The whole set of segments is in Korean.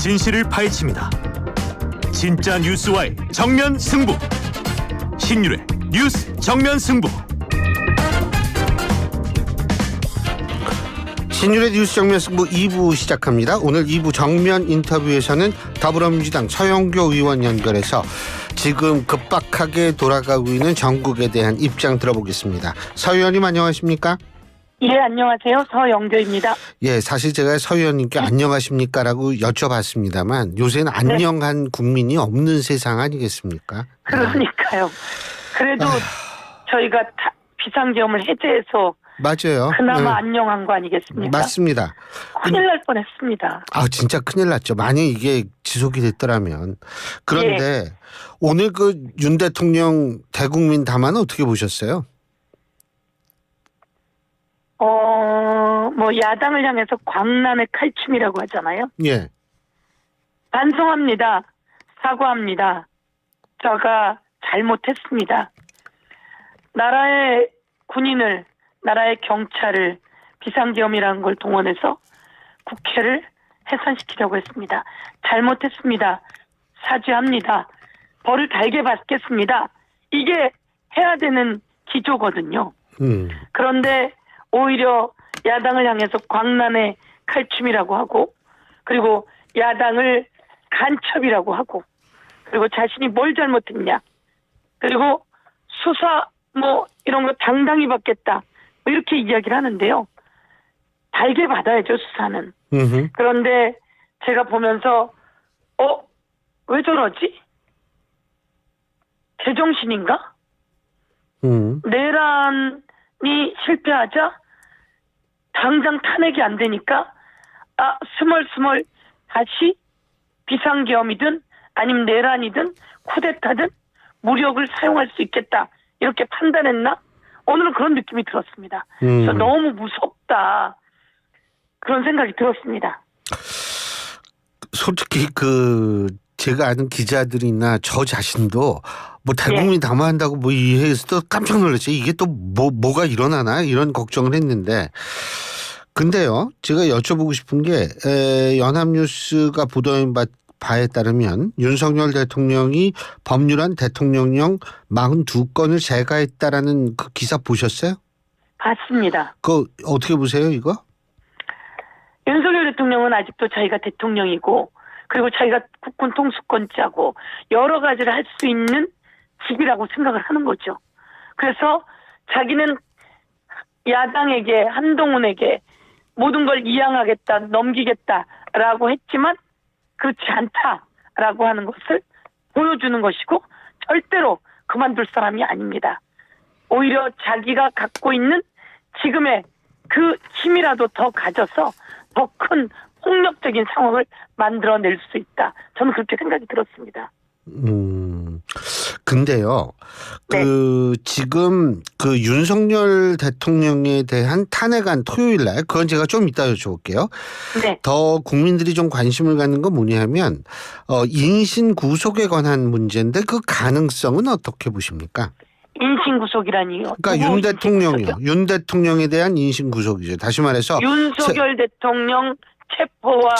진실을 파헤칩니다. 진짜 뉴스와의 정면 승부. 신율의 뉴스 정면 승부. 신율의 뉴스 정면 승부 2부 시작합니다. 오늘 2부 정면 인터뷰에서는 더불어민주당 서영교 의원 연결해서 지금 급박하게 돌아가고 있는 전국에 대한 입장 들어보겠습니다. 서 의원님 안녕하십니까? 예, 안녕하세요. 서영교입니다. 예, 사실 제가 서 의원님께 안녕하십니까라고 여쭤봤습니다만 요새는 안녕한 국민이 없는 세상 아니겠습니까? 그러니까요. 그래도 저희가 비상계엄을 해제해서 맞아요. 그나마 안녕한 거 아니겠습니까? 맞습니다. 큰일 날 뻔했습니다. 아, 진짜 큰일 났죠. 만약 이게 지속이 됐더라면. 그런데 오늘 그 윤 대통령 대국민 담화는 어떻게 보셨어요? 야당을 향해서 광란의 칼춤이라고 하잖아요. 예. 반성합니다. 사과합니다. 제가 잘못했습니다. 나라의 군인을, 나라의 경찰을 비상계엄이라는 걸 동원해서 국회를 해산시키려고 했습니다. 잘못했습니다. 사죄합니다. 벌을 달게 받겠습니다. 이게 해야 되는 기조거든요. 그런데 오히려 야당을 향해서 광란의 칼춤이라고 하고, 그리고 야당을 간첩이라고 하고, 그리고 자신이 뭘 잘못했냐, 그리고 수사 이런 거 당당히 받겠다, 이렇게 이야기를 하는데요. 달게 받아야죠, 수사는. 그런데 제가 보면서 왜 저러지? 제정신인가? 내란이 실패하자 당장 탄핵이 안 되니까 스멀스멀 다시 비상계엄이든 아니면 내란이든 쿠데타든 무력을 사용할 수 있겠다, 이렇게 판단했나? 오늘은 그런 느낌이 들었습니다. 그래서 너무 무섭다, 그런 생각이 들었습니다. 솔직히 제가 아는 기자들이나 저 자신도 대국민 담화한다고 이해해서 또 깜짝 놀랐어요. 이게 또 뭐가 일어나나 이런 걱정을 했는데, 근데요, 제가 여쭤보고 싶은 게 연합뉴스가 보도한 바에 따르면 윤석열 대통령이 법률안 대통령령 42건을 제거했다라는 그 기사 보셨어요? 봤습니다. 그거 어떻게 보세요, 이거? 윤석열 대통령은 아직도 자기가 대통령이고, 그리고 자기가 국군 통수권자고 여러 가지를 할 수 있는 직이라고 생각을 하는 거죠. 그래서 자기는 야당에게, 한동훈에게 모든 걸 이양하겠다, 넘기겠다라고 했지만 그렇지 않다라고 하는 것을 보여주는 것이고, 절대로 그만둘 사람이 아닙니다. 오히려 자기가 갖고 있는 지금의 그 힘이라도 더 가져서 더 큰 폭력적인 상황을 만들어낼 수 있다, 저는 그렇게 생각이 들었습니다. 근데요, 지금 윤석열 대통령에 대한 탄핵안 토요일 날, 그건 제가 좀 이따 여쭤볼게요. 네. 더 국민들이 좀 관심을 갖는 건 뭐냐면, 인신 구속에 관한 문제인데 그 가능성은 어떻게 보십니까? 인신 구속이라니요? 그러니까 윤 대통령에 대한 인신 구속이죠. 다시 말해서 윤석열 대통령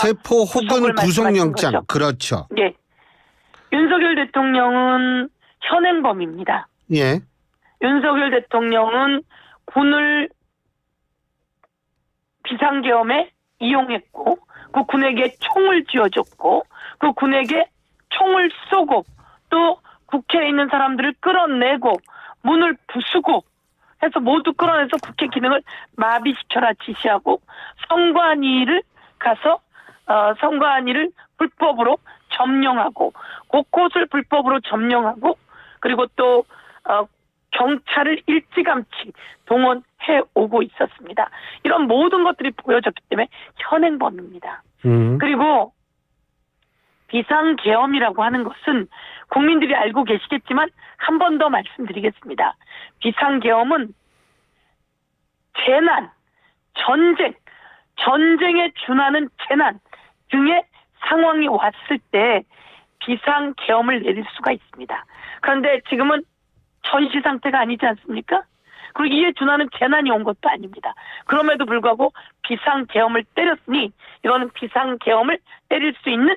체포 혹은 구속영장. 그렇죠. 네. 윤석열 대통령은 현행범입니다. 예. 윤석열 대통령은 군을 비상계엄에 이용했고, 그 군에게 총을 쥐어줬고, 그 군에게 총을 쏘고, 또 국회에 있는 사람들을 끌어내고 문을 부수고 해서 모두 끌어내서 국회 기능을 마비시켜라 지시하고, 선관위를 가서 선관위를 불법으로 점령하고, 곳곳을 불법으로 점령하고, 그리고 또 경찰을 일찌감치 동원해 오고 있었습니다. 이런 모든 것들이 보여졌기 때문에 현행범입니다. 그리고 비상계엄이라고 하는 것은 국민들이 알고 계시겠지만 한 번 더 말씀드리겠습니다. 비상계엄은 재난, 전쟁에 준하는 재난 등의 상황이 왔을 때 비상계엄을 내릴 수가 있습니다. 그런데 지금은 전시 상태가 아니지 않습니까? 그리고 이에 준하는 재난이 온 것도 아닙니다. 그럼에도 불구하고 비상계엄을 때렸으니 이거는 비상계엄을 때릴 수 있는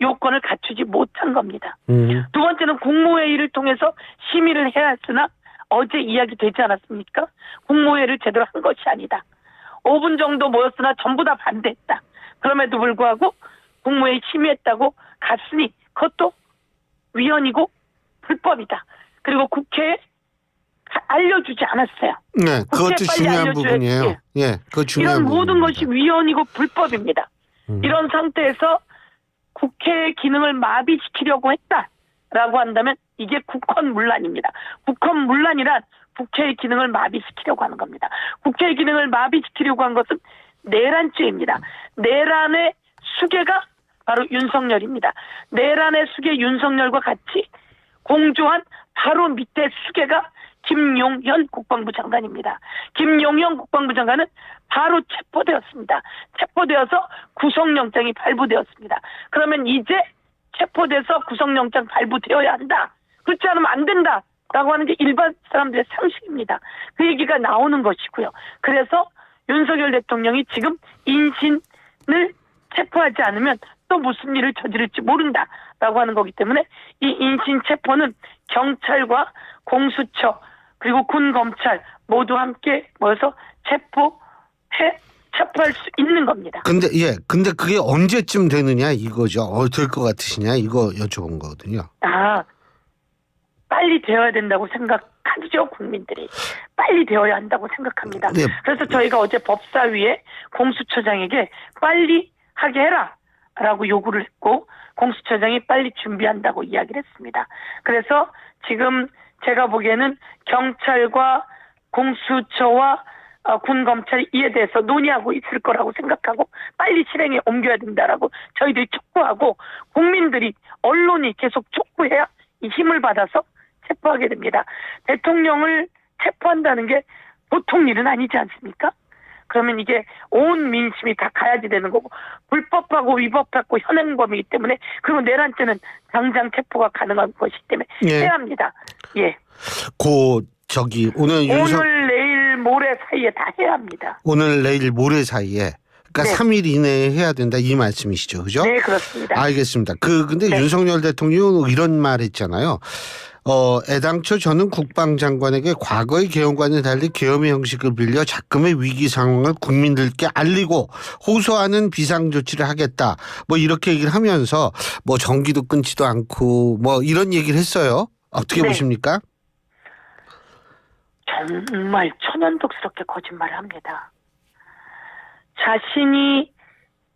요건을 갖추지 못한 겁니다. 두 번째는 국무회의를 통해서 심의를 해야 했으나 어제 이야기되지 않았습니까? 국무회의를 제대로 한 것이 아니다. 5분 정도 모였으나 전부 다 반대했다. 그럼에도 불구하고 국무회의 심의했다고 갔으니 그것도 위헌이고 불법이다. 그리고 국회에 알려주지 않았어요. 네, 그것도 중요한 부분이에요. 예, 그거 중요한 이런 모든 부분입니다. 것이 위헌이고 불법입니다. 이런 상태에서 국회의 기능을 마비시키려고 했다라고 한다면 이게 국헌문란입니다. 국헌문란이란 국회의 기능을 마비시키려고 하는 겁니다. 국회의 기능을 마비시키려고 한 것은 내란죄입니다. 내란의 수괴가 바로 윤석열입니다. 내란의 수괴 윤석열과 같이 공조한 바로 밑에 수괴가 김용현 국방부 장관입니다. 김용현 국방부 장관은 바로 체포되었습니다. 체포되어서 구속영장이 발부되었습니다. 그러면 이제 체포돼서 구속영장 발부되어야 한다. 그렇지 않으면 안 된다라고 하는 게 일반 사람들의 상식입니다. 그 얘기가 나오는 것이고요. 그래서 윤석열 대통령이 지금 인신을 체포하지 않으면 또 무슨 일을 저지를지 모른다라고 하는 거기 때문에 이 인신 체포는 경찰과 공수처 그리고 군 검찰 모두 함께 모여서 체포할 수 있는 겁니다. 근데 그게 언제쯤 되느냐 이거죠. 될 것 같으시냐 이거 여쭤본 거거든요. 빨리 되어야 된다고 생각하죠. 국민들이 빨리 되어야 한다고 생각합니다. 네. 그래서 저희가 어제 법사위에 공수처장에게 빨리 하게 해라라고 요구를 했고 공수처장이 빨리 준비한다고 이야기를 했습니다. 그래서 지금 제가 보기에는 경찰과 공수처와 군 검찰이 이에 대해서 논의하고 있을 거라고 생각하고 빨리 실행에 옮겨야 된다라고 저희들이 촉구하고 국민들이 언론이 계속 촉구해야 이 힘을 받아서 체포하게 됩니다. 대통령을 체포한다는 게 보통 일은 아니지 않습니까? 그러면 이게 온 민심이 다 가야지 되는 거고 불법하고 위법하고 현행범이기 때문에 그리고 내란죄는 당장 체포가 가능한 것이기 때문에 해야 합니다. 예. 오늘 내일 모레 사이에 다 해야 합니다. 오늘 내일 모레 사이에 그러니까 네. 3일 이내에 해야 된다 이 말씀이시죠, 그죠? 네, 그렇습니다. 알겠습니다. 근데 네. 윤석열 대통령이 이런 말 했잖아요. 애당초 저는 국방장관에게 과거의 계엄과는 달리 계엄의 형식을 빌려 작금의 위기 상황을 국민들께 알리고 호소하는 비상조치를 하겠다. 뭐 이렇게 얘기를 하면서 뭐 전기도 끊지도 않고 뭐 이런 얘기를 했어요. 어떻게 네. 보십니까? 정말 천연덕스럽게 거짓말을 합니다. 자신이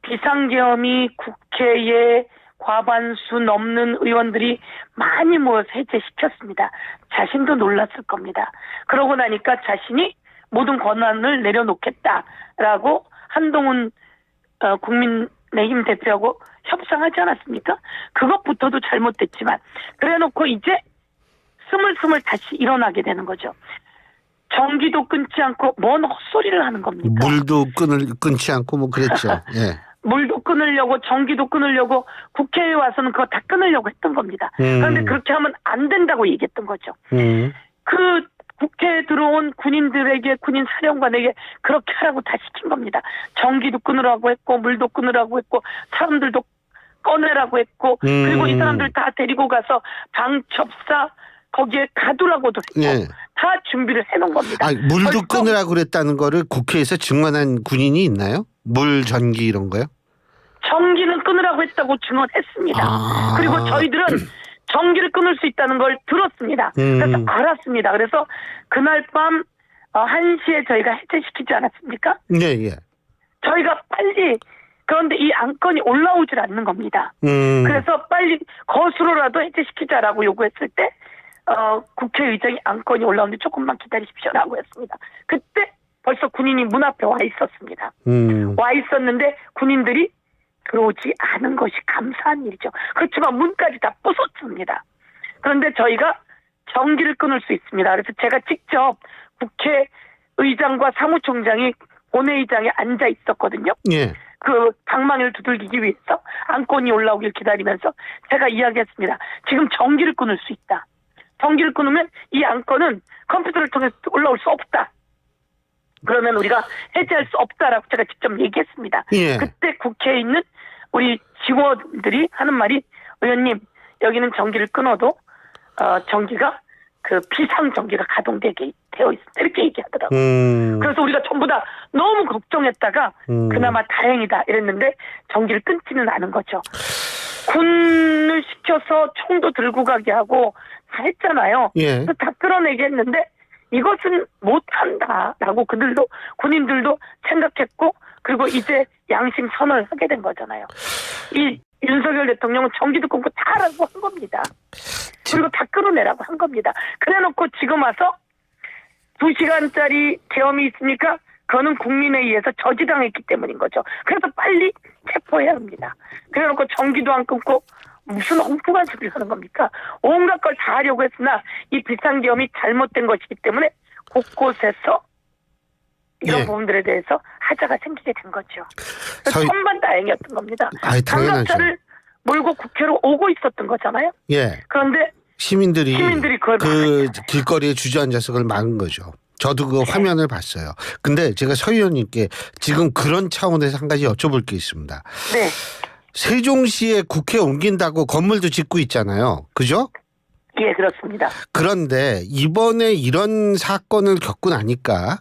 비상계엄이 국회에 과반수 넘는 의원들이 많이 모여서 해제시켰습니다. 자신도 놀랐을 겁니다. 그러고 나니까 자신이 모든 권한을 내려놓겠다라고 한동훈 국민의힘 대표하고 협상하지 않았습니까? 그것부터도 잘못됐지만 그래놓고 이제 스물스물 다시 일어나게 되는 거죠. 전기도 끊지 않고 뭔 헛소리를 하는 겁니까? 물도 끊지 않고 뭐 그랬죠. 예. 물도 끊으려고 전기도 끊으려고 국회에 와서는 그거 다 끊으려고 했던 겁니다. 그런데 그렇게 하면 안 된다고 얘기했던 거죠. 그 국회에 들어온 군인들에게 군인 사령관에게 그렇게 하라고 다 시킨 겁니다. 전기도 끊으라고 했고 물도 끊으라고 했고 사람들도 꺼내라고 했고 그리고 이 사람들 다 데리고 가서 방첩사 거기에 가두라고도 했고 예. 다 준비를 해놓은 겁니다. 물도 끊으라고 그랬다는 거를 국회에서 증언한 군인이 있나요? 물, 전기 이런 거요? 전기는 끊으라고 했다고 증언했습니다. 그리고 저희들은 전기를 끊을 수 있다는 걸 들었습니다. 그래서 알았습니다. 그래서 그날 밤 1시에 저희가 해제시키지 않았습니까? 네, 예. 저희가 빨리 그런데 이 안건이 올라오질 않는 겁니다. 그래서 빨리 거수로라도 해제시키자라고 요구했을 때 국회의장이 안건이 올라오는데 조금만 기다리십시오라고 했습니다. 그때 벌써 군인이 문 앞에 와 있었습니다. 와 있었는데 군인들이 들어오지 않은 것이 감사한 일이죠. 그렇지만 문까지 다 부쉈습니다. 그런데 저희가 전기를 끊을 수 있습니다. 그래서 제가 직접 국회의장과 사무총장이 본회의장에 앉아 있었거든요. 예. 그 방망이를 두들기기 위해서 안건이 올라오길 기다리면서 제가 이야기했습니다. 지금 전기를 끊을 수 있다. 전기를 끊으면 이 안건은 컴퓨터를 통해서 올라올 수 없다. 그러면 우리가 해제할 수 없다라고 제가 직접 얘기했습니다. 예. 그때 국회에 있는 우리 직원들이 하는 말이 의원님 여기는 전기를 끊어도 전기가 그 비상 전기가 가동되게 되어 있습니다. 이렇게 얘기하더라고요. 그래서 우리가 전부 다 너무 걱정했다가 그나마 다행이다 이랬는데 전기를 끊지는 않은 거죠. 군을 시켜서 총도 들고 가게 하고 다 했잖아요. 예. 그래서 다 끌어내게 했는데 이것은 못한다라고 그들도 군인들도 생각했고 그리고 이제 양심 선언을 하게 된 거잖아요. 이 윤석열 대통령은 전기도 끊고 다 하라고 한 겁니다. 그리고 다 끌어내라고 한 겁니다. 그래놓고 지금 와서 2시간짜리 계엄이 있으니까 그거는 국민에 의해서 저지당했기 때문인 거죠. 그래서 빨리 체포해야 합니다. 그래놓고 전기도 안 끊고 무슨 엉뚱한 소리를 하는 겁니까? 온갖 걸 다 하려고 했으나 이 비상계엄이 잘못된 것이기 때문에 곳곳에서 이런 예. 부분들에 대해서 하자가 생기게 된 거죠. 저희- 천만다행이었던 겁니다. 아이, 당연하죠. 장갑차를 몰고 국회로 오고 있었던 거잖아요. 예. 그런데 시민들이 그걸 그 막았잖아요. 길거리에 주저앉아서 그걸 막은 거죠. 저도 그 화면을 봤어요. 근데 제가 서 의원님께 지금 그런 차원에서 한 가지 여쭤볼 게 있습니다. 네. 세종시에 국회 옮긴다고 건물도 짓고 있잖아요. 그죠? 예, 그렇습니다. 그런데 이번에 이런 사건을 겪고 나니까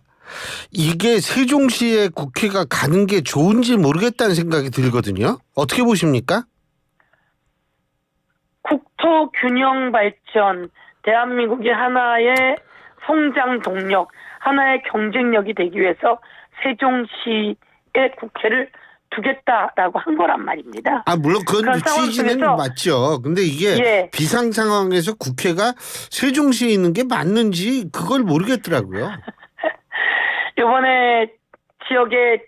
이게 세종시에 국회가 가는 게 좋은지 모르겠다는 생각이 들거든요. 어떻게 보십니까? 국토 균형 발전, 대한민국이 하나의 성장 동력, 하나의 경쟁력이 되기 위해서 세종시의 국회를 두겠다라고 한 거란 말입니다. 아, 물론 그건 그런 상황 취지는 속에서- 맞죠. 근데 이게 예. 비상 상황에서 국회가 세종시에 있는 게 맞는지 그걸 모르겠더라고요. 이번에 지역의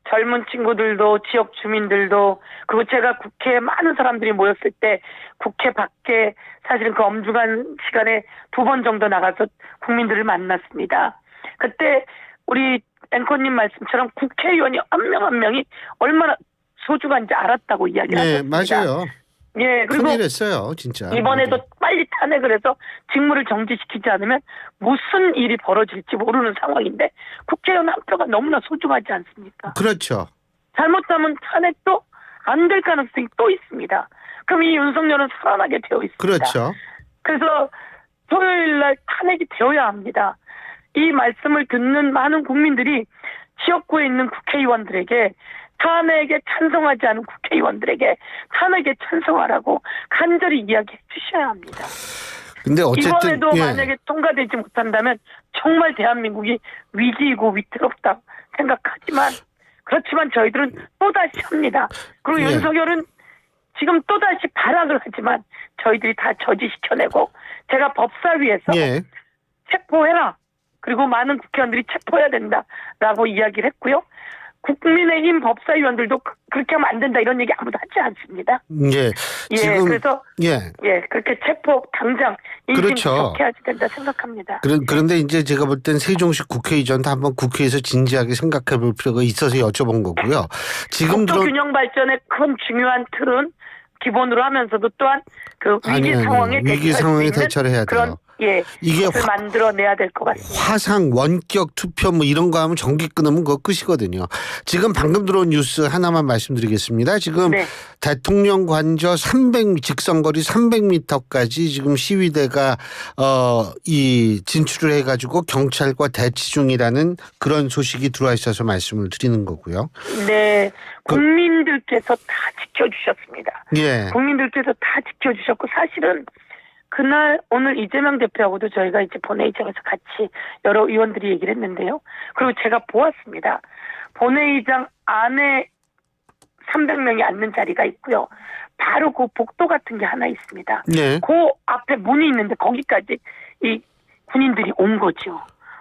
젊은 친구들도 지역 주민들도 그리고 제가 국회에 많은 사람들이 모였을 때 국회 밖에 사실은 그 엄중한 시간에 2번 정도 나가서 국민들을 만났습니다. 그때 우리 앵커님 말씀처럼 국회의원이 한 명 한 명이 얼마나 소중한지 알았다고 이야기를 네, 하셨습니다. 맞아요. 예, 그리고 큰일 했어요, 진짜. 이번에도 빨리 탄핵을 해서 직무를 정지시키지 않으면 무슨 일이 벌어질지 모르는 상황인데 국회의원 한 표가 너무나 소중하지 않습니까? 그렇죠. 잘못하면 탄핵도 안 될 가능성이 또 있습니다. 그럼 이 윤석열은 살아나게 되어 있습니다. 그렇죠. 그래서 토요일 날 탄핵이 되어야 합니다. 이 말씀을 듣는 많은 국민들이 지역구에 있는 국회의원들에게 탄핵에 찬성하지 않은 국회의원들에게 탄핵에 찬성하라고 간절히 이야기해 주셔야 합니다. 근데 어쨌든 이번에도 예. 만약에 통과되지 못한다면 정말 대한민국이 위기이고 위태롭다 생각하지만 그렇지만 저희들은 또다시 합니다. 그리고 예. 윤석열은 지금 또다시 발악을 하지만 저희들이 다 저지시켜내고 제가 법사위에서 예. 체포해라. 그리고 많은 국회의원들이 체포해야 된다라고 이야기를 했고요. 국민의힘 법사위원들도 그렇게 하면 안 된다 이런 얘기 아무도 하지 않습니다. 예. 예, 지금 그래서 예. 예 그렇게 체포 당장 인신 그렇죠. 구속해야 된다 생각합니다. 그런데 이제 제가 볼 땐 세종시 국회의전도 한번 국회에서 진지하게 생각해 볼 필요가 있어서 여쭤본 거고요. 지금 국토 균형 발전의 큰 중요한 틀은 기본으로 하면서도 또한 그 위기 상황에 위기 상황에 대처를 해야 그런 돼요. 예 이게 것을 만들어내야 될 것 같습니다. 화상 원격 투표 뭐 이런 거 하면 전기 끊으면 그거 끝이거든요. 지금 방금 들어온 뉴스 하나만 말씀드리겠습니다. 지금 네. 대통령 관저 300 직선거리 300m까지 지금 시위대가 이 진출을 해가지고 경찰과 대치 중이라는 그런 소식이 들어와 있어서 말씀을 드리는 거고요. 네, 국민들께서 다 지켜주셨습니다. 예. 국민들께서 다 지켜주셨고 사실은 그날 오늘 이재명 대표하고도 저희가 이제 본회의장에서 같이 여러 의원들이 얘기를 했는데요. 그리고 제가 보았습니다. 본회의장 안에 300명이 앉는 자리가 있고요. 바로 그 복도 같은 게 하나 있습니다. 네. 그 앞에 문이 있는데 거기까지 이 군인들이 온 거죠.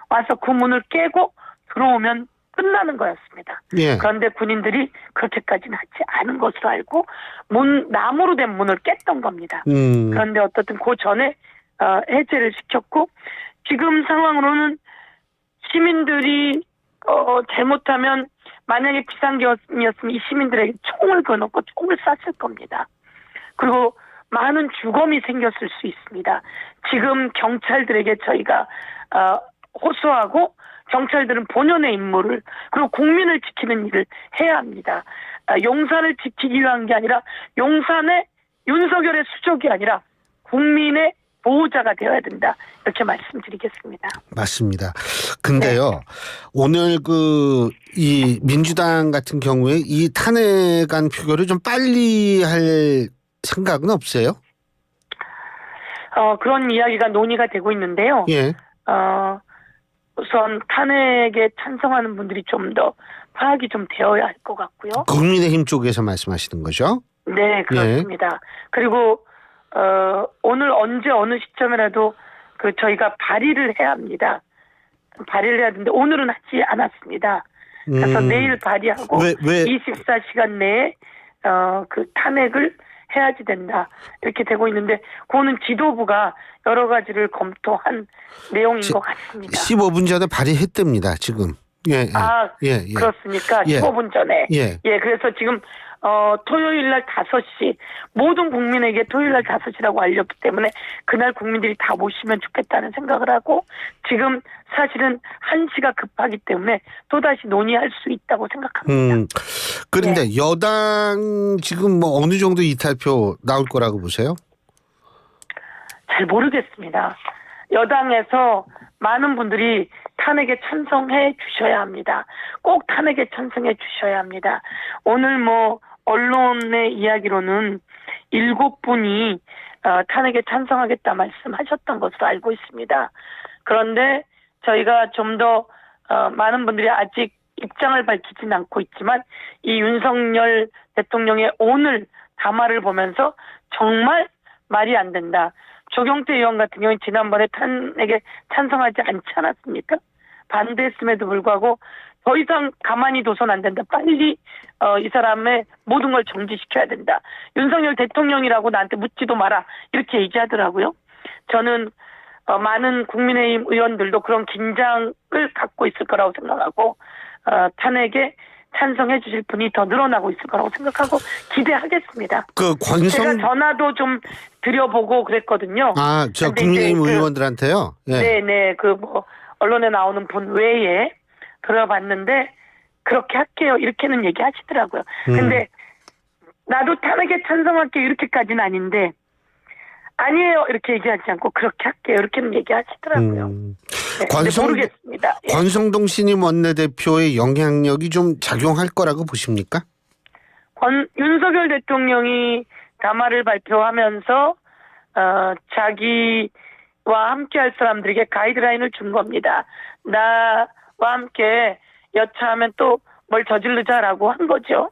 와서 그 문을 깨고 들어오면 끝나는 거였습니다. 예. 그런데 군인들이 그렇게까지는 하지 않은 것으로 알고 나무로 된 문을 깼던 겁니다. 그런데 어떻든 그 전에 해제를 시켰고 지금 상황으로는 시민들이 잘못하면 만약에 비상계엄이었으면 이 시민들에게 총을 거놓고 총을 쐈을 겁니다. 그리고 많은 주검이 생겼을 수 있습니다. 지금 경찰들에게 저희가 호소하고 경찰들은 본연의 임무를 그리고 국민을 지키는 일을 해야 합니다. 용산을 지키기 위한 게 아니라 용산의 윤석열의 수족이 아니라 국민의 보호자가 되어야 된다. 이렇게 말씀드리겠습니다. 맞습니다. 근데요, 오늘 이 민주당 같은 경우에 이 탄핵안 표결을 좀 빨리 할 생각은 없어요? 그런 이야기가 논의가 되고 있는데요. 예. 우선 탄핵에 찬성하는 분들이 좀 더 파악이 좀 되어야 할 것 같고요. 국민의힘 쪽에서 말씀하시는 거죠? 네, 그렇습니다. 그리고 오늘 언제 어느 시점이라도 저희가 발의를 해야 합니다. 발의를 해야 되는데 오늘은 하지 않았습니다. 그래서 내일 발의하고 왜? 24시간 내에 탄핵을 해야지 된다. 이렇게 되고 있는데 그거는 지도부가 여러 가지를 검토한 내용인 것 같습니다. 15분 전에 발의했답니다. 지금. 예. 예. 그렇습니까? 예. 15분 전에. 예. 그래서 지금 토요일 날 5시 모든 국민에게 토요일 날 5시라고 알렸기 때문에 그날 국민들이 다 모시면 좋겠다는 생각을 하고 지금 사실은 1시가 급하기 때문에 또다시 논의할 수 있다고 생각합니다. 그런데 여당 지금 뭐 어느 정도 이탈표 나올 거라고 보세요? 잘 모르겠습니다. 여당에서 많은 분들이 탄핵에 찬성해 주셔야 합니다. 꼭 탄핵에 찬성해 주셔야 합니다. 오늘 언론의 이야기로는 7분이 탄핵에 찬성하겠다 말씀하셨던 것으로 알고 있습니다. 그런데 저희가 좀 더 많은 분들이 아직 입장을 밝히진 않고 있지만 이 윤석열 대통령의 오늘 담화를 보면서 정말 말이 안 된다. 조경태 의원 같은 경우는 지난번에 탄핵에 찬성하지 않지 않았습니까? 반대했음에도 불구하고 더 이상 가만히 둬선 안 된다. 빨리 이 사람의 모든 걸 정지시켜야 된다. 윤석열 대통령이라고 나한테 묻지도 마라. 이렇게 얘기하더라고요. 저는 많은 국민의힘 의원들도 그런 긴장을 갖고 있을 거라고 생각하고 탄핵에 찬성해 주실 분이 더 늘어나고 있을 거라고 생각하고 기대하겠습니다. 제가 전화도 좀 드려보고 그랬거든요. 저 국민의힘 의원들한테요? 예. 네네. 언론에 나오는 분 외에 들어봤는데 그렇게 할게요. 이렇게는 얘기하시더라고요. 근데 나도 탄핵에 찬성할게요. 이렇게까지는 아닌데 아니에요. 이렇게 얘기하지 않고 그렇게 할게요. 이렇게는 얘기하시더라고요. 모르겠습니다. 권성동 신임 원내대표의 영향력이 좀 작용할 거라고 보십니까? 윤석열 대통령이 담화를 발표하면서 자기와 함께할 사람들에게 가이드라인을 준 겁니다. 나와 함께 여차하면 또 뭘 저지르자라고 한 거죠.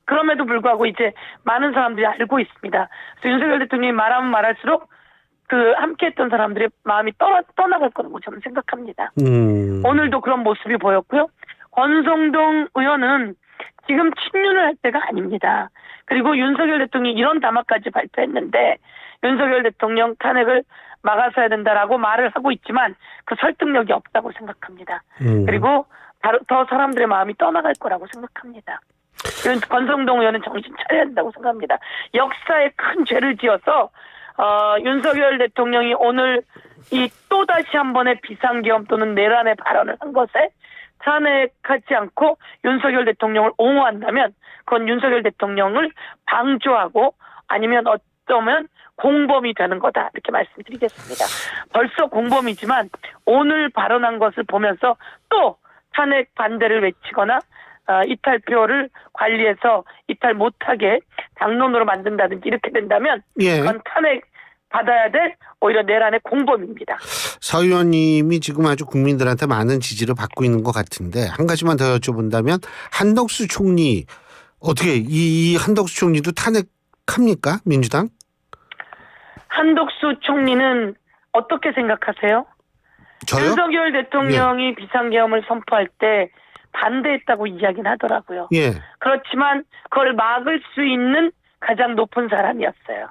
그럼에도 불구하고 이제 많은 사람들이 알고 있습니다. 그래서 윤석열 대통령이 말하면 말할수록 함께했던 사람들의 마음이 떠나갈 거라고 저는 생각합니다. 오늘도 그런 모습이 보였고요. 권성동 의원은 지금 친윤을 할 때가 아닙니다. 그리고 윤석열 대통령이 이런 담화까지 발표했는데 윤석열 대통령 탄핵을 막아서야 된다라고 말을 하고 있지만 그 설득력이 없다고 생각합니다. 그리고 더 사람들의 마음이 떠나갈 거라고 생각합니다. 권성동 의원은 정신 차려야 된다고 생각합니다. 역사에 큰 죄를 지어서 윤석열 대통령이 오늘 또다시 한 번의 비상계엄 또는 내란의 발언을 한 것에 탄핵하지 않고 윤석열 대통령을 옹호한다면 그건 윤석열 대통령을 방조하고 아니면 어쩌면 공범이 되는 거다 이렇게 말씀드리겠습니다. 벌써 공범이지만 오늘 발언한 것을 보면서 또 탄핵 반대를 외치거나 이탈표를 관리해서 이탈 못하게 당론으로 만든다든지 이렇게 된다면 그건 탄핵 받아야 될 오히려 내란의 공범입니다. 서 의원님이 지금 아주 국민들한테 많은 지지를 받고 있는 것 같은데 한 가지만 더 여쭤본다면 한덕수 총리 어떻게 이 한덕수 총리도 탄핵합니까? 민주당? 한덕수 총리는 어떻게 생각하세요? 저요? 윤석열 대통령이 비상계엄을 선포할 때 반대했다고 이야기는 하더라고요. 그렇지만 그걸 막을 수 있는 가장 높은 사람이었어요.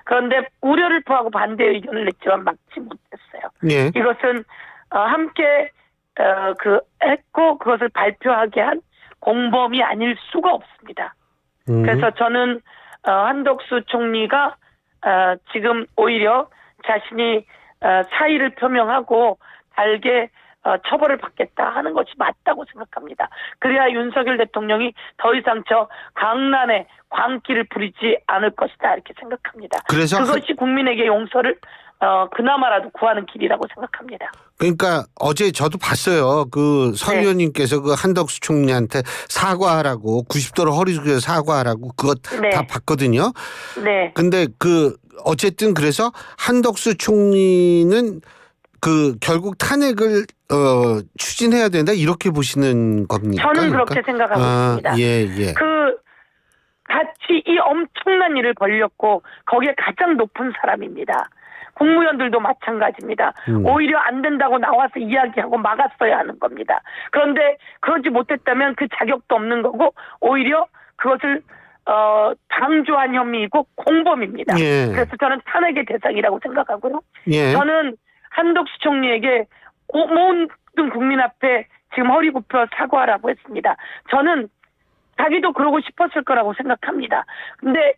그런데 우려를 표하고 반대 의견을 냈지만 막지 못했어요. 이것은 함께 했고 그것을 발표하게 한 공범이 아닐 수가 없습니다. 그래서 저는 한덕수 총리가 지금 오히려 자신이 사의를 표명하고 알게 처벌을 받겠다 하는 것이 맞다고 생각합니다. 그래야 윤석열 대통령이 더 이상 저 강난의 광기를 부리지 않을 것이다 이렇게 생각합니다. 그래서 그것이 국민에게 용서를 그나마라도 구하는 길이라고 생각합니다. 그러니까 어제 저도 봤어요. 그 서 네. 의원님께서 그 한덕수 총리한테 사과하라고 90도로 허리 숙여 사과하라고 그것 네. 다 봤거든요. 네. 근데 그 어쨌든 그래서 한덕수 총리는 그 결국 탄핵을 추진해야 된다 이렇게 보시는 겁니까? 저는 그러니까? 그렇게 생각하고 있습니다. 예. 같이 이 엄청난 일을 벌였고 거기에 가장 높은 사람입니다. 국무위원들도 마찬가지입니다. 오히려 안 된다고 나와서 이야기하고 막았어야 하는 겁니다. 그런데 그러지 못했다면 그 자격도 없는 거고 오히려 그것을 방조한 혐의이고 공범입니다. 예. 그래서 저는 탄핵의 대상이라고 생각하고요. 예. 저는 한덕수 총리에게 모든 국민 앞에 지금 허리 굽혀 사과하라고 했습니다. 저는 자기도 그러고 싶었을 거라고 생각합니다. 근데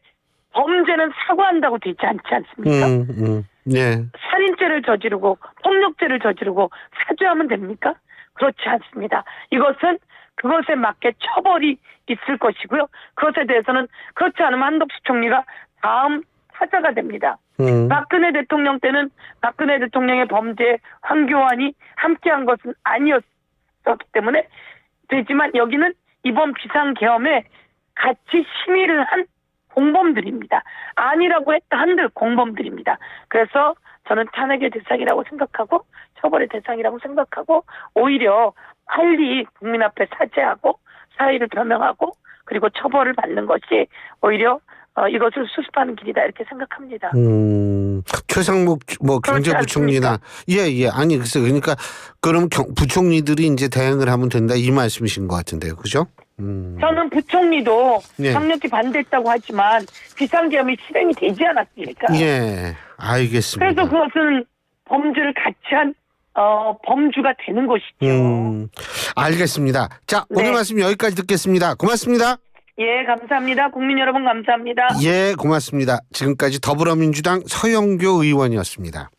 범죄는 사과한다고 되지 않지 않습니까? 예. 살인죄를 저지르고 폭력죄를 저지르고 사죄하면 됩니까? 그렇지 않습니다. 이것은 그것에 맞게 처벌이 있을 것이고요. 그것에 대해서는 그렇지 않으면 한덕수 총리가 다음 타자가 됩니다. 박근혜 대통령 때는 박근혜 대통령의 범죄에 황교안이 함께한 것은 아니었기 때문에 되지만 여기는 이번 비상계엄에 같이 심의를 한 공범들입니다. 아니라고 했다 한들 공범들입니다. 그래서 저는 탄핵의 대상이라고 생각하고 처벌의 대상이라고 생각하고 오히려 빨리 국민 앞에 사죄하고 사의를 표명하고 그리고 처벌을 받는 것이 오히려 이것을 수습하는 길이다 이렇게 생각합니다. 최상목 뭐 경제부총리나 예 아니 글쎄 그러니까 그럼 부총리들이 이제 대응을 하면 된다 이 말씀이신 것 같은데요, 그죠? 저는 부총리도 예. 강력히 반대했다고 하지만 비상계엄이 실행이 되지 않았습니까? 예, 알겠습니다. 그래서 그것은 범죄를 같이 한 범주가 되는 것이죠. 알겠습니다. 자, 오늘 네. 말씀 여기까지 듣겠습니다. 고맙습니다. 예, 감사합니다. 국민 여러분 감사합니다. 예, 고맙습니다. 지금까지 더불어민주당 서영교 의원이었습니다.